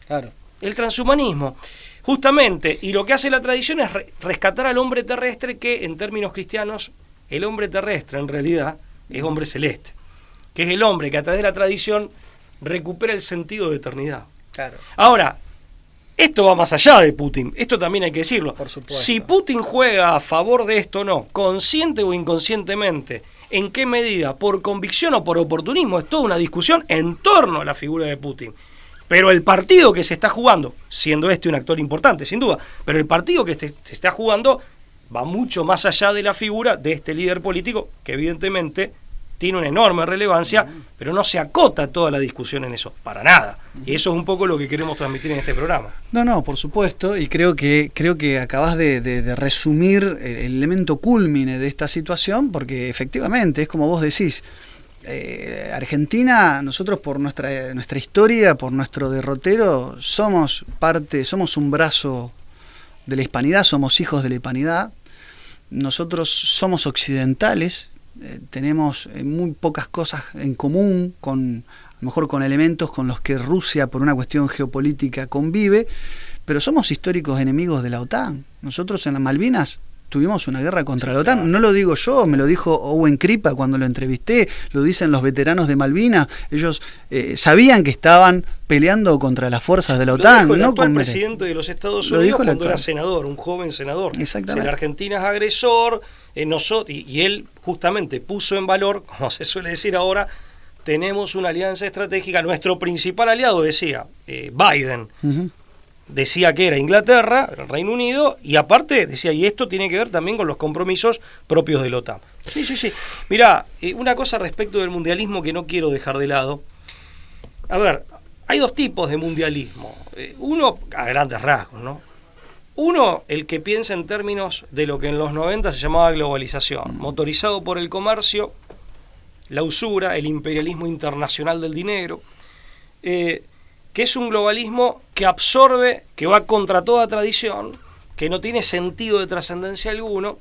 Claro. El transhumanismo. Justamente, y lo que hace la tradición es rescatar al hombre terrestre, que en términos cristianos, el hombre terrestre en realidad es hombre celeste, que es el hombre que a través de la tradición recupera el sentido de eternidad. Claro. Ahora, esto va más allá de Putin, esto también hay que decirlo. Por supuesto. Si Putin juega a favor de esto o no, consciente o inconscientemente, en qué medida, por convicción o por oportunismo, es toda una discusión en torno a la figura de Putin. Pero el partido que se está jugando, siendo este un actor importante, sin duda, pero el partido que se está jugando va mucho más allá de la figura de este líder político, que evidentemente tiene una enorme relevancia, pero no se acota toda la discusión en eso, para nada. Y eso es un poco lo que queremos transmitir en este programa. No, por supuesto, y creo que acabas de resumir el elemento cúlmine de esta situación, porque efectivamente, es como vos decís, Argentina, nosotros por nuestra historia, por nuestro derrotero, somos un brazo de la hispanidad, somos hijos de la hispanidad, nosotros somos occidentales, tenemos muy pocas cosas en común, a lo mejor con elementos con los que Rusia por una cuestión geopolítica convive, pero somos históricos enemigos de la OTAN. Nosotros en las Malvinas tuvimos una guerra contra la OTAN, claro. No lo digo yo, me lo dijo Owen Kripa cuando lo entrevisté, lo dicen los veteranos de Malvinas, ellos sabían que estaban peleando contra las fuerzas de la OTAN. Lo dijo el actual presidente de los Estados Unidos cuando era senador, un joven senador. Exactamente. Si la Argentina es agresor, y él justamente puso en valor, como se suele decir ahora, tenemos una alianza estratégica, nuestro principal aliado, decía Biden, decía que era Inglaterra, el Reino Unido, y aparte decía, y esto tiene que ver también con los compromisos propios de la OTAN. Sí. Mirá, una cosa respecto del mundialismo que no quiero dejar de lado. A ver, hay dos tipos de mundialismo. Uno, a grandes rasgos, ¿no? Uno, el que piensa en términos de lo que en los 90 se llamaba globalización, motorizado por el comercio, la usura, el imperialismo internacional del dinero, que es un globalismo que absorbe, que va contra toda tradición, que no tiene sentido de trascendencia alguno,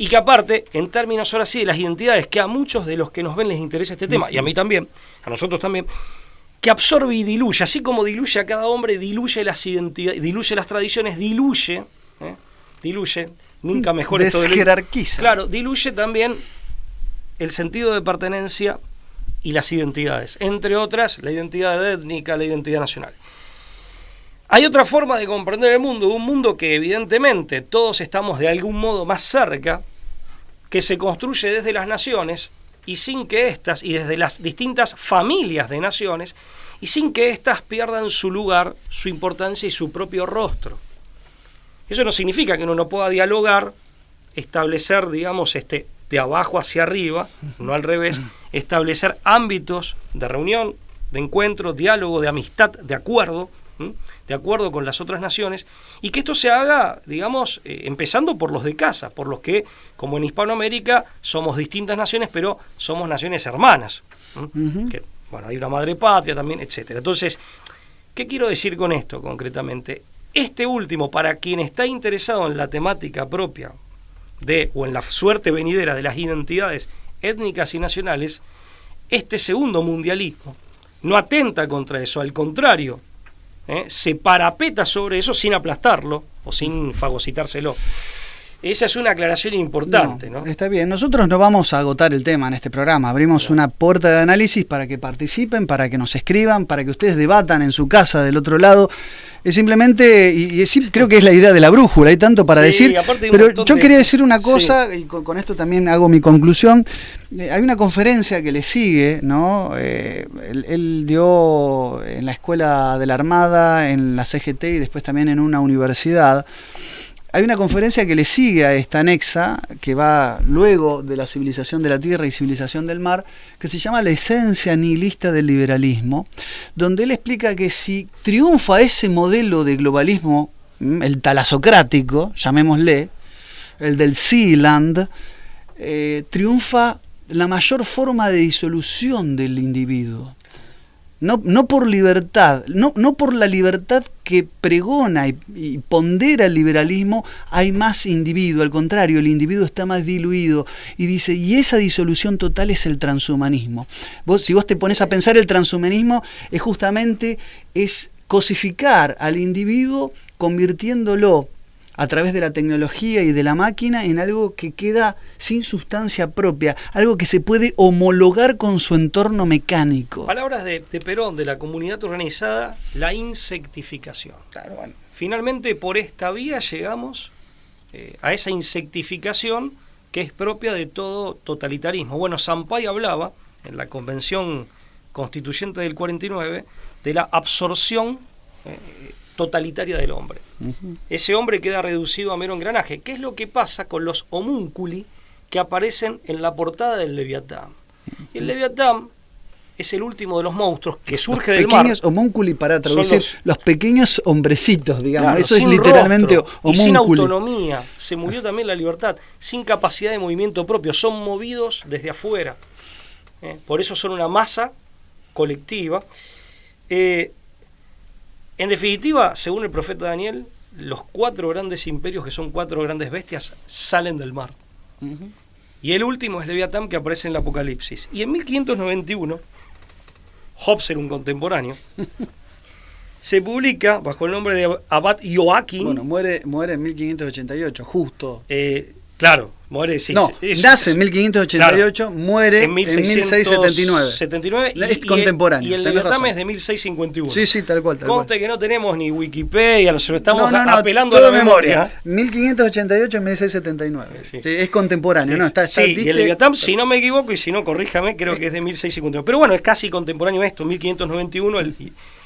Y que aparte, en términos ahora sí de las identidades, que a muchos de los que nos ven les interesa este tema, y a mí también, a nosotros también, que absorbe y diluye, así como diluye a cada hombre, diluye las identidades, diluye las tradiciones, diluye, nunca mejor esto desjerarquiza. Claro, diluye también el sentido de pertenencia y las identidades, entre otras, la identidad étnica, la identidad nacional. Hay otra forma de comprender el mundo, un mundo que evidentemente todos estamos de algún modo más cerca, que se construye desde las naciones y sin que éstas, y desde las distintas familias de naciones, y sin que éstas pierdan su lugar, su importancia y su propio rostro. Eso no significa que uno no pueda dialogar, establecer, digamos, de abajo hacia arriba, no al revés, establecer ámbitos de reunión, de encuentro, diálogo, de amistad, de acuerdo con las otras naciones, y que esto se haga, digamos, empezando por los de casa, por los que, como en Hispanoamérica, somos distintas naciones, pero somos naciones hermanas. Que, bueno, hay una madre patria también, etcétera. Entonces, ¿qué quiero decir con esto concretamente? Este último, para quien está interesado en la temática propia o en la suerte venidera de las identidades étnicas y nacionales, este segundo mundialismo no atenta contra eso, al contrario, se parapeta sobre eso sin aplastarlo o sin fagocitárselo. Esa es una aclaración importante, ¿no? Está bien, nosotros no vamos a agotar el tema en este programa, abrimos una puerta de análisis para que participen, para que nos escriban, para que ustedes debatan en su casa del otro lado. Es simplemente, y sí, creo que es la idea de la brújula, hay tanto para decir, pero yo quería decir una cosa, y con esto también hago mi conclusión. Hay una conferencia que le sigue, ¿no? Él dio en la Escuela de la Armada, en la CGT y después también en una universidad. Hay una conferencia que le sigue a esta anexa, que va luego de la civilización de la tierra y civilización del mar, que se llama La esencia nihilista del liberalismo, donde él explica que si triunfa ese modelo de globalismo, el talasocrático, llamémosle, el del Sealand, triunfa la mayor forma de disolución del individuo. No por libertad, no por la libertad que pregona y pondera el liberalismo, hay más individuo, al contrario, el individuo está más diluido, y dice, y esa disolución total es el transhumanismo. Si vos te pones a pensar, el transhumanismo es justamente cosificar al individuo, convirtiéndolo a través de la tecnología y de la máquina en algo que queda sin sustancia propia, algo que se puede homologar con su entorno mecánico. Palabras de Perón, de la comunidad organizada, la insectificación. Claro, bueno. Finalmente, por esta vía llegamos a esa insectificación que es propia de todo totalitarismo. Bueno, Sampaio hablaba, en la Convención Constituyente del 49, de la absorción totalitaria del hombre. Ese hombre queda reducido a mero engranaje. ¿Qué es lo que pasa con los homúnculi que aparecen en la portada del Leviatán? Y el Leviatán es el último de los monstruos que surge del mar. Los pequeños homúnculi, para traducir, los pequeños hombrecitos, digamos. Claro, eso es literalmente homúnculi. Y sin autonomía, se murió también la libertad, sin capacidad de movimiento propio, son movidos desde afuera. Por eso son una masa colectiva. En definitiva, según el profeta Daniel, los 4 grandes imperios, que son 4 grandes bestias, salen del mar. Y el último es Leviatán, que aparece en el Apocalipsis. Y en 1591, Hobbes era un contemporáneo, se publica bajo el nombre de Abad Joachim. Bueno, muere en 1588, justo. Claro, muere, sí. No, nace en 1588, claro, muere en 1679. Es contemporáneo. Y el Leviatán es de 1651. Sí, tal cual. Conste que no tenemos ni Wikipedia, nos estamos apelando a la memoria. 1588 en 1679. Sí, es contemporáneo, ¿no? Y el Leviatán, si no me equivoco, y si no, corríjame, creo que es de 1651. Pero bueno, es casi contemporáneo esto, 1591,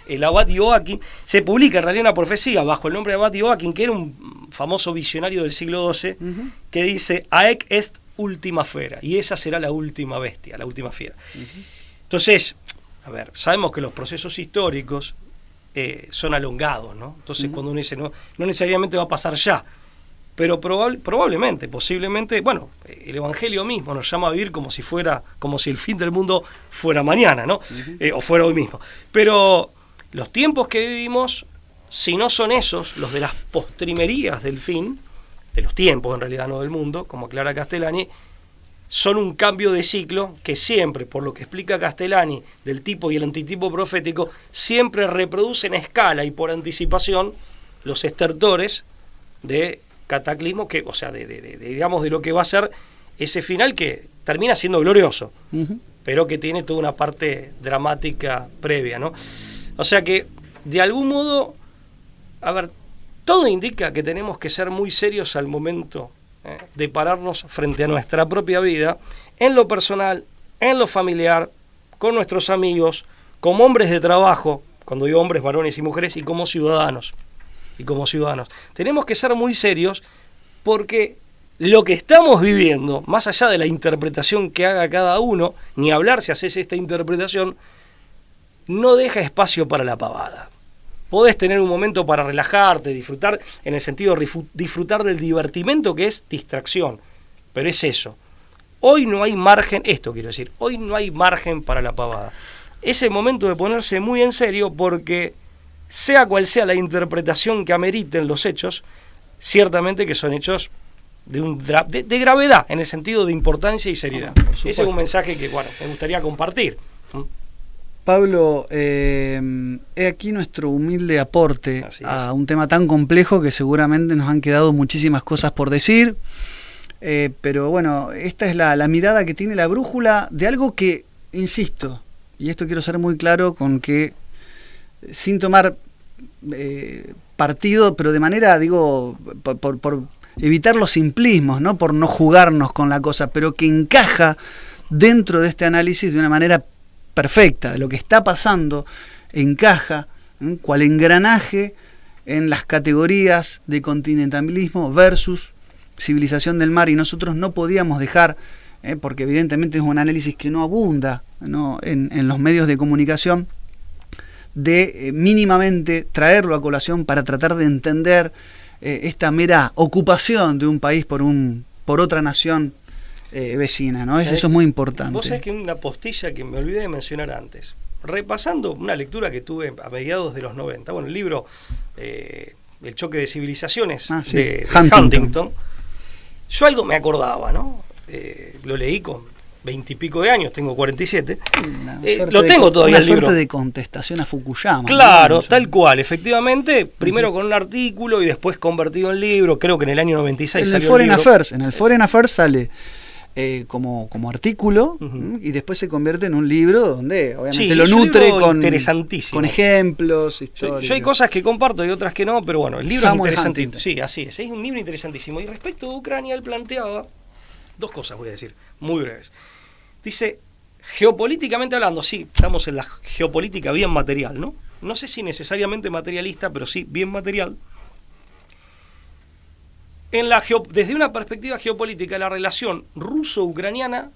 el Abad Joachim. Se publica en realidad una profecía bajo el nombre de Abad Joachim, que era un famoso visionario del siglo XII, que dice, Aec est ultima fera, y esa será la última bestia, la última fiera. Entonces, a ver, sabemos que los procesos históricos son elongados, ¿no? Entonces, cuando uno dice, no necesariamente va a pasar ya, pero probablemente, posiblemente, bueno, el Evangelio mismo nos llama a vivir como si el fin del mundo fuera mañana, ¿no? O fuera hoy mismo. Pero los tiempos que vivimos, si no son esos, los de las postrimerías del fin, los tiempos en realidad, no del mundo, como aclara Castellani, son un cambio de ciclo que siempre, por lo que explica Castellani, del tipo y el antitipo profético, siempre reproducen a escala y por anticipación los estertores de cataclismo, que, o sea, digamos, de lo que va a ser ese final que termina siendo glorioso, pero que tiene toda una parte dramática previa, ¿no? O sea que, de algún modo, a ver, todo indica que tenemos que ser muy serios al momento de pararnos frente a nuestra propia vida, en lo personal, en lo familiar, con nuestros amigos, como hombres de trabajo, cuando digo hombres, varones y mujeres, y como ciudadanos. Tenemos que ser muy serios porque lo que estamos viviendo, más allá de la interpretación que haga cada uno, ni hablar si haces esta interpretación, no deja espacio para la pavada. Podés tener un momento para relajarte, disfrutar, en el sentido de disfrutar del divertimento que es distracción, pero es eso. Hoy no hay margen, hoy no hay margen para la pavada. Es el momento de ponerse muy en serio porque, sea cual sea la interpretación que ameriten los hechos, ciertamente que son hechos de gravedad, en el sentido de importancia y seriedad. Ese es un mensaje que, bueno, me gustaría compartir. Pablo, he aquí nuestro humilde aporte a un tema tan complejo que seguramente nos han quedado muchísimas cosas por decir, pero bueno, esta es la mirada que tiene la brújula de algo que, insisto, y esto quiero ser muy claro con que, sin tomar partido, pero de manera, digo, por evitar los simplismos, ¿no? Por no jugarnos con la cosa, pero que encaja dentro de este análisis de una manera perfecta, de lo que está pasando, encaja cual engranaje en las categorías de continentalismo versus civilización del mar, y nosotros no podíamos dejar, porque evidentemente es un análisis que no abunda, ¿no? en los medios de comunicación, de mínimamente traerlo a colación para tratar de entender esta mera ocupación de un país por otra nación vecina, ¿no? Eso es muy importante. Vos sabés que una postilla que me olvidé de mencionar antes, repasando una lectura que tuve a mediados de los 90, bueno, el libro El choque de civilizaciones de Huntington, yo algo me acordaba, ¿no? Lo leí con 20 y pico de años, tengo 47, lo tengo todavía el libro. Una suerte de contestación a Fukuyama. Claro, ¿no? Tal cual, efectivamente, primero con un artículo y después convertido en libro, creo que en el año 96 salió el libro. En el Foreign Affairs sale como artículo, y después se convierte en un libro donde obviamente lo nutre con ejemplos, historias. Yo hay cosas que comparto y otras que no, pero bueno, el libro es interesantísimo. Sí, así es un libro interesantísimo. Y respecto a Ucrania, él planteaba dos cosas, voy a decir, muy breves. Dice, geopolíticamente hablando, sí, estamos en la geopolítica bien material, ¿no? No sé si necesariamente materialista, pero sí bien material. Desde una perspectiva geopolítica, la relación ruso-ucraniana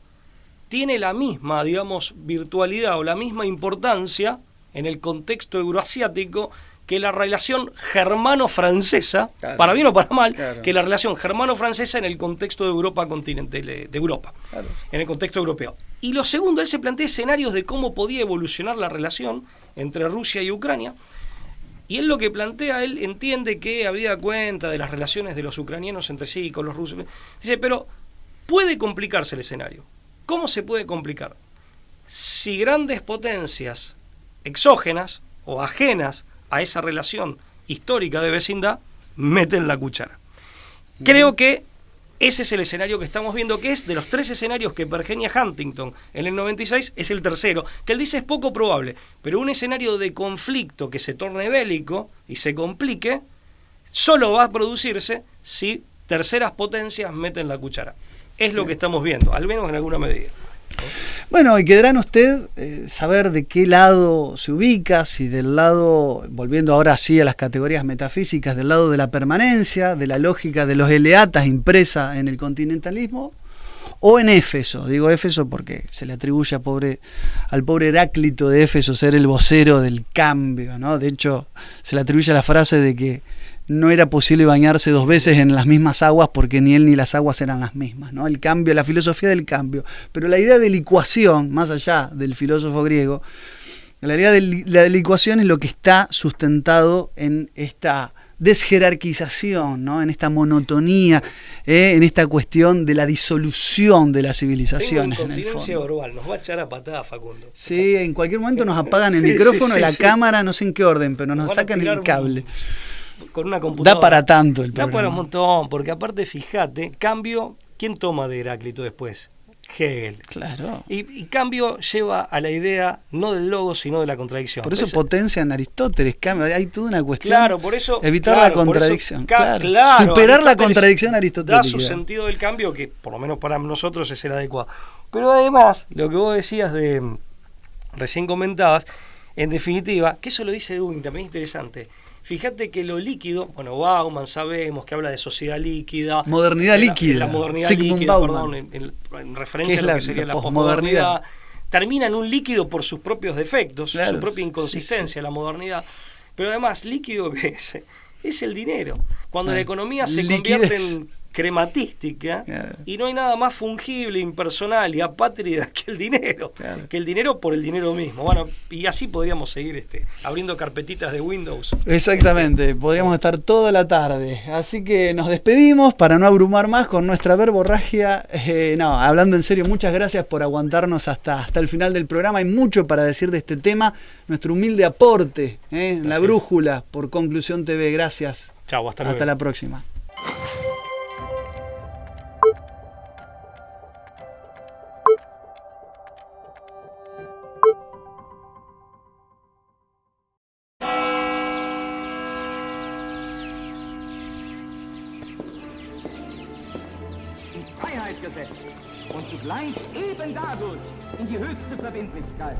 tiene la misma, digamos, virtualidad o la misma importancia en el contexto euroasiático que la relación germano-francesa, claro, para bien o para mal, claro, que la relación germano-francesa en el contexto de Europa continental, de Europa, claro, en el contexto europeo. Y lo segundo, él se plantea escenarios de cómo podía evolucionar la relación entre Rusia y Ucrania. Y él lo que plantea, él entiende que habida cuenta de las relaciones de los ucranianos entre sí y con los rusos. Dice, pero puede complicarse el escenario. ¿Cómo se puede complicar? Si grandes potencias exógenas o ajenas a esa relación histórica de vecindad meten la cuchara. Creo que ese es el escenario que estamos viendo, que es de los 3 escenarios que pergenia Huntington en el 96, es el tercero, que él dice es poco probable, pero un escenario de conflicto que se torne bélico y se complique, solo va a producirse si terceras potencias meten la cuchara. Es lo que estamos viendo, al menos en alguna medida. Bueno, y quedará en usted saber de qué lado se ubica, si del lado, volviendo ahora sí a las categorías metafísicas, del lado de la permanencia, de la lógica de los eleatas impresa en el continentalismo, o en Éfeso. Digo Éfeso porque se le atribuye al pobre Heráclito de Éfeso ser el vocero del cambio, ¿no? De hecho, se le atribuye la frase de que no era posible bañarse 2 veces en las mismas aguas porque ni él ni las aguas eran las mismas, ¿no? El cambio, la filosofía del cambio. Pero la idea de licuación, más allá del filósofo griego, la idea de la licuación es lo que está sustentado en esta desjerarquización, ¿no? En esta monotonía, en esta cuestión de la disolución de las civilizaciones. Tengo en el incontinencia fondo. verbal, nos va a echar a patada Facundo. Sí, en cualquier momento nos apagan el Sí, micrófono, sí, la sí. cámara, no sé en qué orden, pero nos van a sacan tirar el cable. con una computadora. Da para tanto el Da programa. para un montón, porque aparte, fíjate, Cambio, ¿quién toma de Heráclito después? Hegel. Claro. Y Cambio lleva a la idea no del logos, sino de la contradicción. Por eso ¿Ves? potencian Aristóteles, cambio, hay toda una cuestión. Claro, por eso. Evitar claro, la por eso contradicción. claro, Superar la Aristóteles contradicción aristotélica. Da su sentido del cambio, que por lo menos para nosotros es el adecuado. Pero además, lo que vos decías recién comentabas, en definitiva, que eso lo dice Dewey, también es interesante. Fíjate que lo líquido, bueno, Bauman sabemos que habla de sociedad líquida. Modernidad líquida. La modernidad Sigmund líquida, Bauman. perdón, en referencia a lo que sería la posmodernidad. posmodernidad. Termina en un líquido por sus propios defectos, Claro, su propia inconsistencia, la modernidad. Pero además, líquido que es el dinero. Cuando la economía se convierte en crematística, claro, y no hay nada más fungible, impersonal y apátrida que el dinero. Claro. Que el dinero por el dinero mismo. Bueno, y así podríamos seguir abriendo carpetitas de Windows. Exactamente, podríamos estar toda la tarde. Así que nos despedimos para no abrumar más con nuestra verborragia. No, hablando en serio, muchas gracias por aguantarnos hasta el final del programa. Hay mucho para decir de este tema. Nuestro humilde aporte en la brújula por Conclusión TV. Gracias. Chau, hasta luego. Hasta la próxima. Freiheit gesetzt und zugleich eben dadurch in die höchste Verbindlichkeit.